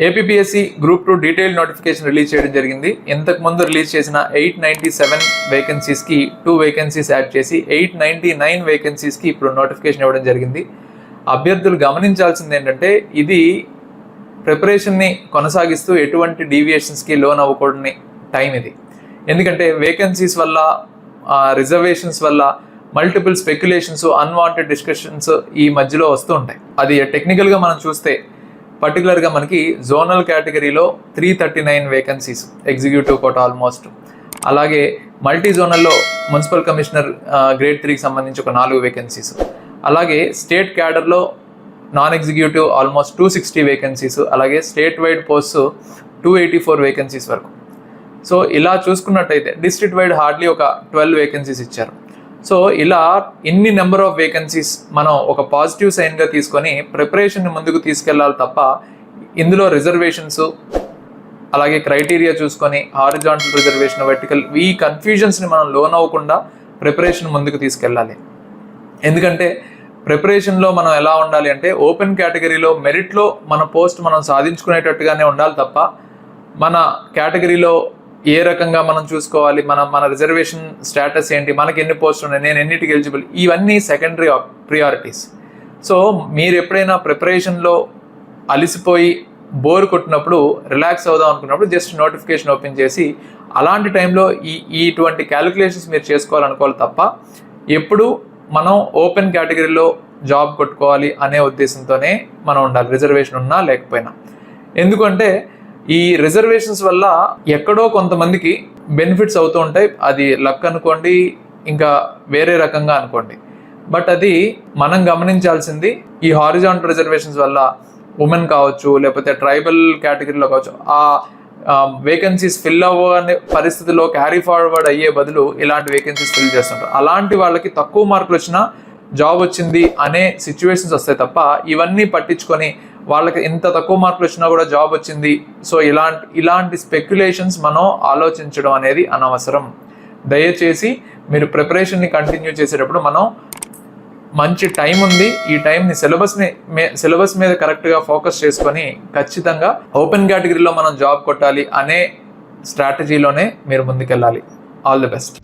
APPSC group 2 detail notification release చేయడం జరిగింది. ఇంతకు ముందు రిలీజ్ చేసిన 897 వేకెన్సీస్కి 2 వేకెన్సీస్ యాడ్ చేసి 899 వేకెన్సీస్కి ఇప్పుడు నోటిఫికేషన్ ఇవ్వడం జరిగింది. అభ్యర్థులు గమనించాల్సింది ఏంటంటే ఇది ప్రిపరేషన్ని కొనసాగిస్తూ ఎటువంటి డీవియేషన్స్కి లోన్ అవ్వకూడని టైం ఇది. ఎందుకంటే వేకెన్సీస్ వల్ల రిజర్వేషన్స్ వల్ల మల్టిపుల్ స్పెక్యులేషన్స్ అన్వాంటెడ్ డిస్కషన్స్ ఈ మధ్యలో వస్తూ ఉంటాయి. అది టెక్నికల్గా మనం చూస్తే పర్టికులర్గా మనకి జోనల్ కేటగిరీలో 339 వేకెన్సీస్ ఎగ్జిక్యూటివ్ కోటా ఆల్మోస్ట్, అలాగే మల్టీ జోనల్లో మున్సిపల్ కమిషనర్ గ్రేడ్ 3కి సంబంధించి ఒక 4 వేకెన్సీస్, అలాగే స్టేట్ క్యాడర్లో నాన్ ఎగ్జిక్యూటివ్ ఆల్మోస్ట్ 260 వేకెన్సీస్, అలాగే స్టేట్ వైడ్ పోస్ట్ 284 వేకెన్సీస్ వరకు. సో ఇలా చూసుకున్నట్టయితే డిస్ట్రిక్ట్ వైడ్ హార్డ్లీ ఒక 12 వేకెన్సీస్ ఇచ్చారు. సో ఇలా ఇన్ని నెంబర్ ఆఫ్ వేకెన్సీస్ మనం ఒక పాజిటివ్ సైన్గా తీసుకొని ప్రిపరేషన్ని ముందుకు తీసుకెళ్లాలి తప్ప ఇందులో రిజర్వేషన్స్ అలాగే క్రైటీరియా చూసుకొని హారిజాంటల్ రిజర్వేషన్ వర్టికల్ ఈ కన్ఫ్యూజన్స్ని మనం లోన్ అవ్వకుండా ప్రిపరేషన్ ముందుకు తీసుకెళ్ళాలి. ఎందుకంటే ప్రిపరేషన్లో మనం ఎలా ఉండాలి అంటే ఓపెన్ కేటగిరీలో మెరిట్లో మన పోస్ట్ మనం సాధించుకునేటట్టుగానే ఉండాలి తప్ప మన కేటగిరీలో ఏ రకంగా మనం చూసుకోవాలి, మన రిజర్వేషన్ స్టేటస్ ఏంటి, మనకి ఎన్ని పోస్టులు ఉన్నాయి, నేను ఎన్నిటికి ఎలిజిబుల్, ఇవన్నీ సెకండరీ ప్రియారిటీస్. సో మీరు ఎప్పుడైనా ప్రిపరేషన్లో అలిసిపోయి బోర్ కొట్టినప్పుడు రిలాక్స్ అవుదాం అనుకున్నప్పుడు జస్ట్ నోటిఫికేషన్ ఓపెన్ చేసి అలాంటి టైంలో ఇటువంటి క్యాలిక్యులేషన్స్ మీరు చేసుకోవాలనుకోవాలి తప్ప ఎప్పుడు మనం ఓపెన్ కేటగిరీలో జాబ్ కొట్టుకోవాలి అనే ఉద్దేశంతోనే మనం ఉండాలి, రిజర్వేషన్ ఉన్నా లేకపోయినా. ఎందుకంటే ఈ రిజర్వేషన్స్ వల్ల ఎక్కడో కొంతమందికి బెనిఫిట్స్ అవుతూ ఉంటాయి. అది లక్ అనుకోండి, ఇంకా వేరే రకంగా అనుకోండి. బట్ అది మనం గమనించాల్సింది ఈ హారిజాంటల్ రిజర్వేషన్స్ వల్ల ఉమెన్ కావచ్చు, లేకపోతే ట్రైబల్ కేటగిరీలో కావచ్చు, ఆ వేకెన్సీస్ ఫిల్ అవ్వని పరిస్థితిలో క్యారీ ఫార్వర్డ్ అయ్యే బదులు ఇలాంటి వేకెన్సీస్ ఫిల్ చేస్తుంటారు. అలాంటి వాళ్ళకి తక్కువ మార్కులు వచ్చినా జాబ్ వచ్చింది అనే సిచ్యువేషన్స్ వస్తాయి తప్ప ఇవన్నీ పట్టించుకొని వాళ్ళకి ఇంత తక్కువ మార్కులు వచ్చినా కూడా జాబ్ వచ్చింది, సో ఇలాంటి స్పెక్యులేషన్స్ మనం ఆలోచించడం అనేది అనవసరం. దయచేసి మీరు ప్రిపరేషన్ని కంటిన్యూ చేసేటప్పుడు మనం మంచి టైం ఉంది, ఈ టైంని సిలబస్ మీద కరెక్ట్గా ఫోకస్ చేసుకొని ఖచ్చితంగా ఓపెన్ కేటగిరీలో మనం జాబ్ కొట్టాలి అనే స్ట్రాటజీలోనే మీరు ముందుకెళ్ళాలి. All the best.